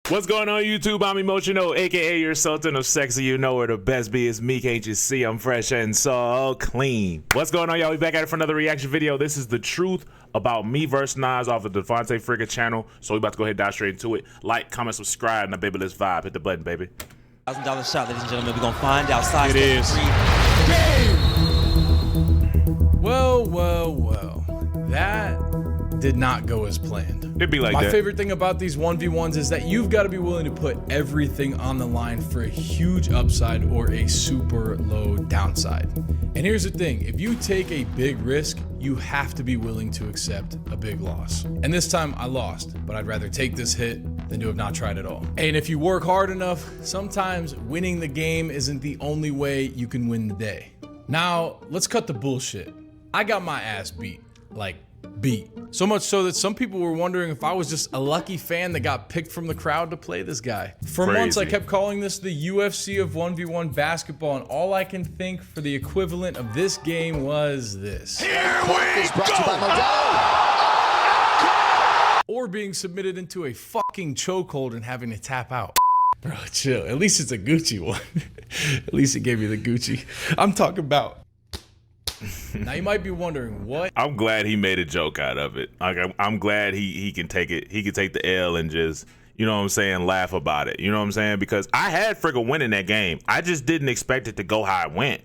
What's going on, YouTube? I'm Emotional, aka your Sultan of Sexy. You know where the best be is me, can't you see? I'm fresh and so clean. What's going on, y'all? We back at it for another reaction video. This is the truth about me versus NAS off the Dvontay Friga channel. So we about to go ahead and dive straight into it. Like, comment, subscribe. Now, baby, let's vibe. Hit the button, baby. $1,000 shot, ladies and gentlemen. We're gonna find out. Size It is. Well. That did not go as planned. It'd be like My that. favorite thing about these 1v1s is that you've got to be willing to put everything on the line for a huge upside or a super low downside. And here's the thing, if you take a big risk, you have to be willing to accept a big loss. And this time I lost, but I'd rather take this hit than to have not tried at all. And if you work hard enough, sometimes winning the game isn't the only way you can win the day. Now, let's cut the bullshit. I got my ass beat. Like, beat. So much so that some people were wondering if I was just a lucky fan that got picked from the crowd to play this guy. For months, I kept calling this the UFC of 1v1 basketball, and all I can think for the equivalent of this game was this. Here we go! Or being submitted into a fucking chokehold and having to tap out. Bro, chill. At least it's a Gucci one. At least it gave you the Gucci. I'm talking about. Now you might be wondering what. I'm glad he made a joke out of it. Like, I'm glad he can take it. He can take the L and just, you know what I'm saying, laugh about it. You know what I'm saying? Because I had Friga winning that game. I just didn't expect it to go how it went.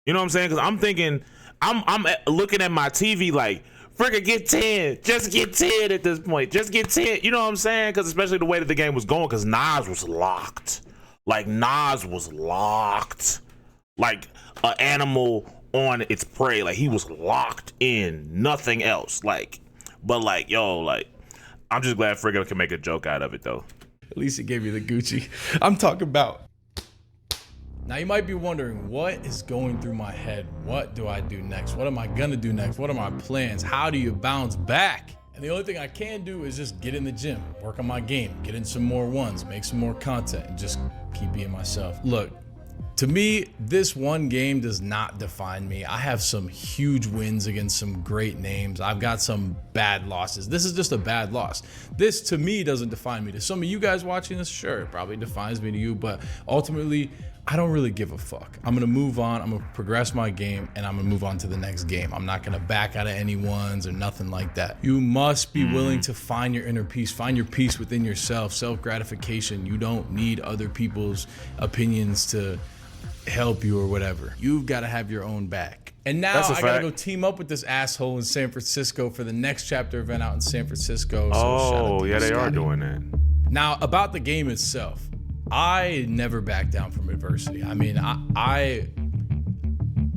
You know what I'm saying? Because I'm thinking, I'm looking at my TV like, Friga, get 10. Just get 10 at this point. Just get 10. You know what I'm saying? Because especially the way that the game was going, because Nas was locked. Like, Nas was locked. Like an animal on its prey. Like, he was locked in, nothing else. Like, but like, yo, like, I'm just glad Friga can make a joke out of it though. At least it gave you the Gucci. I'm talking about. Now you might be wondering, what is going through my head? What do I do next? What am I gonna do next? What are my plans? How do you bounce back? And the only thing I can do is just get in the gym, work on my game, get in some more ones, make some more content, and just keep being myself. Look, to me, this one game does not define me. I have some huge wins against some great names. I've got some bad losses. This is just a bad loss. This, to me, doesn't define me. To some of you guys watching this, sure, it probably defines me to you, but ultimately, I don't really give a fuck. I'm gonna move on, I'm gonna progress my game, and I'm gonna move on to the next game. I'm not gonna back out of any ones or nothing like that. You must be willing to find your inner peace, find your peace within yourself, self-gratification. You don't need other people's opinions to help you or whatever. You've got to have your own back. And now I gotta go team up with this asshole in San Francisco for the next chapter event out in San Francisco. So Oh, yeah, they are doing that. Now, about the game itself, I never back down from adversity. I mean, I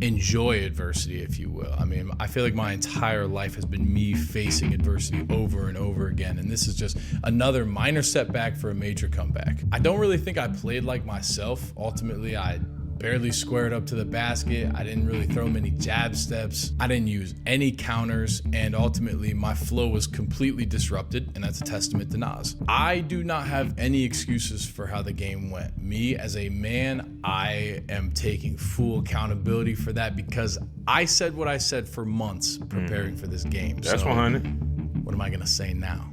enjoy adversity, if you will. I mean, I feel like my entire life has been me facing adversity over and over again, and this is just another minor setback for a major comeback. I don't really think I played like myself. Ultimately, I barely squared up to the basket. I didn't really throw many jab steps. I didn't use any counters, and ultimately my flow was completely disrupted, and that's a testament to Nas. I do not have any excuses for how the game went. Me as a man, I am taking full accountability for that because I said what I said for months preparing for this game. That's So 100. what am I gonna say now?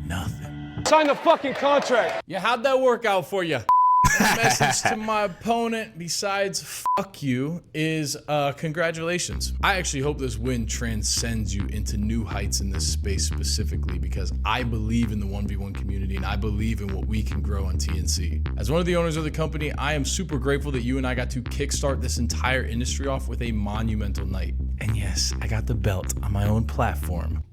Nothing. Sign the fucking contract. Yeah, how'd that work out for you? Message to my opponent besides fuck you is congratulations. I actually hope this win transcends you into new heights in this space specifically because I believe in the 1v1 community and I believe in what we can grow on TNC. As one of the owners of the company, I am super grateful that you and I got to kickstart this entire industry off with a monumental night. And yes, I got the belt on my own platform.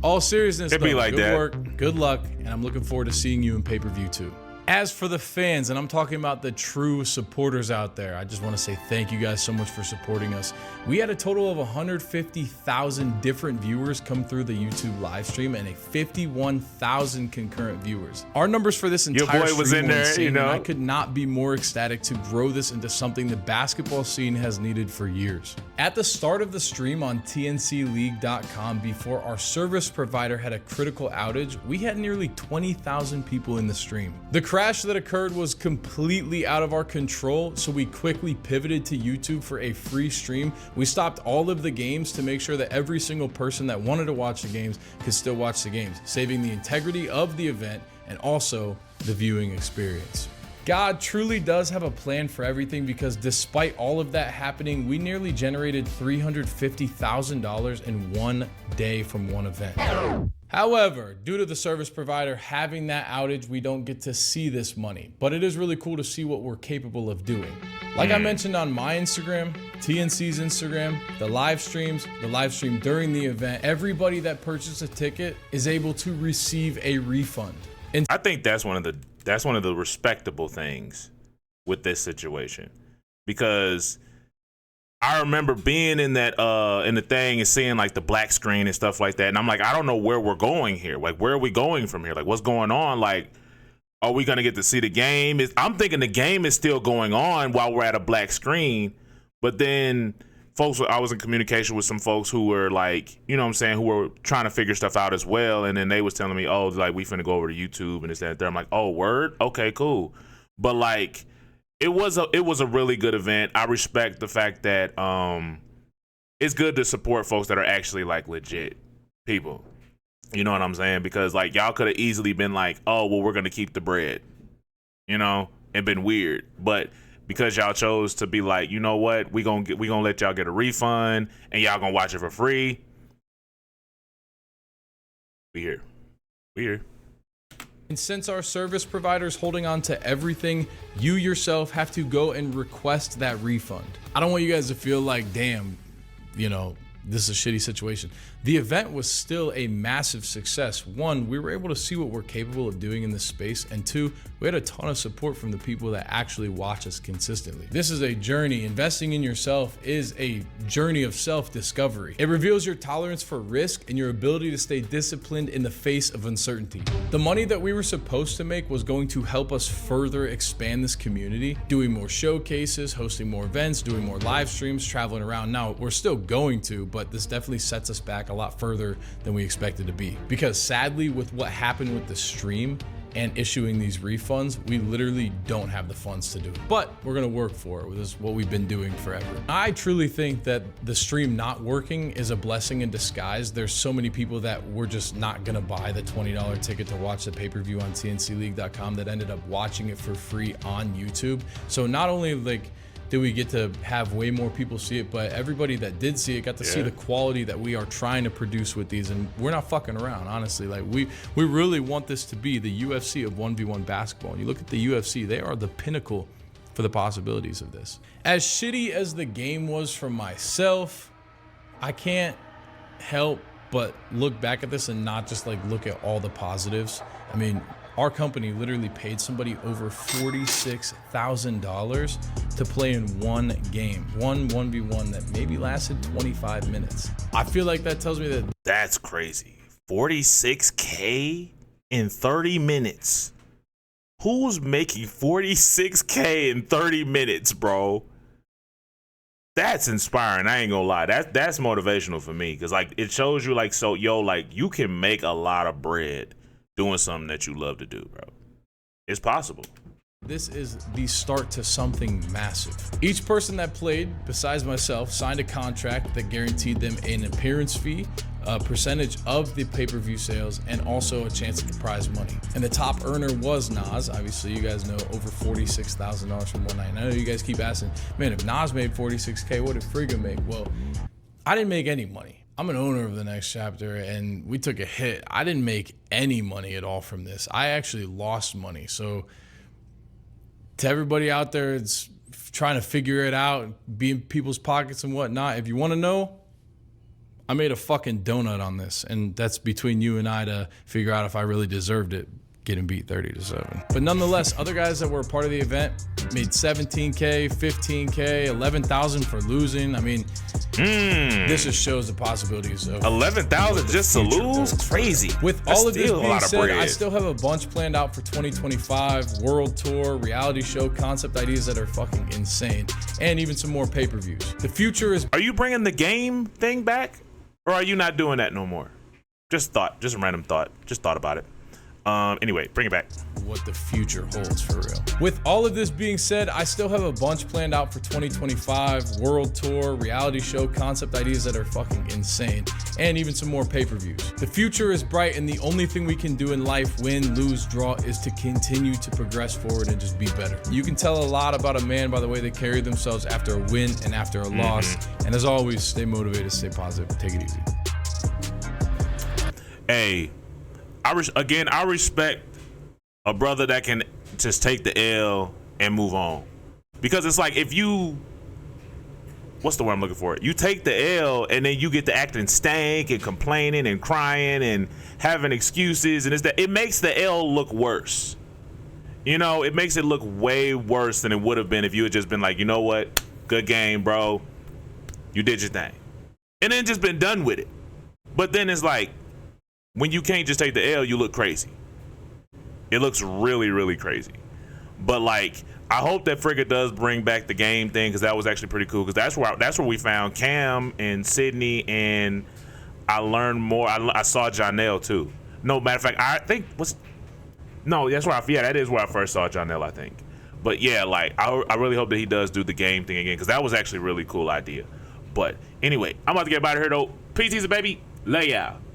All seriousness, It'd be though, like good that. work, good luck, and I'm looking forward to seeing you in pay-per-view too. As for the fans, and I'm talking about the true supporters out there, I just want to say thank you guys so much for supporting us. We had a total of 150,000 different viewers come through the YouTube live stream and a 51,000 concurrent viewers. Our numbers for this entire boy was stream in were there, insane, you know. and I could not be more ecstatic to grow this into something the basketball scene has needed for years. At the start of the stream on tncleague.com, before our service provider had a critical outage, we had nearly 20,000 people in the stream. The crash that occurred was completely out of our control, so we quickly pivoted to YouTube for a free stream. We stopped all of the games to make sure that every single person that wanted to watch the games could still watch the games, saving the integrity of the event and also the viewing experience. God truly does have a plan for everything, because despite all of that happening, we nearly generated $350,000 in one day from one event. However, due to the service provider having that outage, we don't get to see this money, but it is really cool to see what we're capable of doing. Like I mentioned on my Instagram, TNC's Instagram, the live stream during the event, everybody that purchased a ticket is able to receive a refund. And I think that's one of the respectable things with this situation, because I remember being in that in the thing and seeing like the black screen and stuff like that, and I'm like, I don't know where we're going here. Like, where are we going from here? Like, what's going on? Like, are we gonna get to see the game? I'm thinking the game is still going on while we're at a black screen, but then I was in communication with some folks who were like, you know what I'm saying, who were trying to figure stuff out as well, and then they was telling me, oh, like, we finna go over to YouTube and this, that, and there. I'm like, oh, word? Okay, cool. But like, it was a really good event. I respect the fact that it's good to support folks that are actually like legit people. You know what I'm saying? Because like, y'all could have easily been like, oh, well, we're gonna keep the bread, you know, and been weird. But because y'all chose to be like, you know what, we gonna let y'all get a refund and y'all gonna watch it for free. We here. And since our service provider is holding on to everything, you yourself have to go and request that refund. I don't want you guys to feel like, damn, you know, this is a shitty situation. The event was still a massive success. One, we were able to see what we're capable of doing in this space, and two, we had a ton of support from the people that actually watch us consistently. This is a journey. Investing in yourself is a journey of self-discovery. It reveals your tolerance for risk and your ability to stay disciplined in the face of uncertainty. The money that we were supposed to make was going to help us further expand this community, doing more showcases, hosting more events, doing more live streams, traveling around. Now, we're still going to, but this definitely sets us back a lot further than we expected to be. Because sadly, with what happened with the stream and issuing these refunds, we literally don't have the funds to do it. But we're gonna work for it. This is what we've been doing forever. I truly think that the stream not working is a blessing in disguise. There's so many people that were just not gonna buy the $20 ticket to watch the pay-per-view on tncleague.com that ended up watching it for free on YouTube. So not only like did we get to have way more people see it, but everybody that did see it got to see the quality that we are trying to produce with these. And we're not fucking around, honestly. Like, we really want this to be the UFC of 1v1 basketball. And you look at the UFC, they are the pinnacle for the possibilities of this. As shitty as the game was for myself, I can't help but look back at this and not just like look at all the positives. I mean, our company literally paid somebody over $46,000 to play in one game, one 1v1 that maybe lasted 25 minutes. I feel like that tells me that that's crazy. 46K in 30 minutes. Who's making 46K in 30 minutes, bro? That's inspiring. I ain't gonna lie. That's motivational for me, because like, it shows you like, so yo, like, you can make a lot of bread doing something that you love to do, bro. It's possible. this is the start to something massive. Each person that played, besides myself, signed a contract that guaranteed them an appearance fee, a percentage of the pay-per-view sales, and also a chance at the prize money. And the top earner was NAS. Obviously, you guys know, over $46,000 from one night. And I know you guys keep asking, man, if NAS made $46K, what did Friga make? Well, I didn't make any money. I'm an owner of the Next Chapter, and we took a hit. I didn't make any money at all from this. I actually lost money. So to everybody out there that's trying to figure it out, be in people's pockets and whatnot, if you want to know, I made a fucking donut on this, and that's between you and I to figure out if I really deserved it, getting beat 30-7. But nonetheless, other guys that were a part of the event made 17K, 15K, 11,000 for losing. I mean, this just shows the possibilities of 11,000 just to lose? Crazy. With all of this being said, I still have a bunch planned out for 2025, world tour, reality show, concept ideas that are fucking insane, and even some more pay-per-views. The future is... Are you bringing the game thing back? Or are you not doing that no more? Just a random thought. Just thought about it. Anyway, bring it back. what the future holds for real. With all of this being said, I still have a bunch planned out for 2025, world tour, reality show, concept ideas that are fucking insane, and even some more pay-per-views. The future is bright, and the only thing we can do in life, win, lose, draw, is to continue to progress forward and just be better. You can tell a lot about a man by the way they carry themselves after a win and after a loss. And as always, stay motivated, stay positive, take it easy. Hey, I respect a brother that can just take the L and move on. Because it's like, if you, what's the word I'm looking for? You take the L and then you get to acting stank and complaining and crying and having excuses, and it makes the L look worse. You know, it makes it look way worse than it would have been if you had just been like, you know what? Good game, bro. You did your thing. And then just been done with it. But then it's like, when you can't just take the L, you look crazy. It looks really, really crazy. But like, I hope that Friga does bring back the game thing, because that was actually pretty cool. Because that's where we found Cam and Sydney, and I learned more. I saw Janelle too. No, matter of fact, I think that is where I first saw Janelle, I think. But yeah, like I really hope that he does do the game thing again, because that was actually a really cool idea. But anyway, I'm about to get out of here though. PT's a baby. Lay out.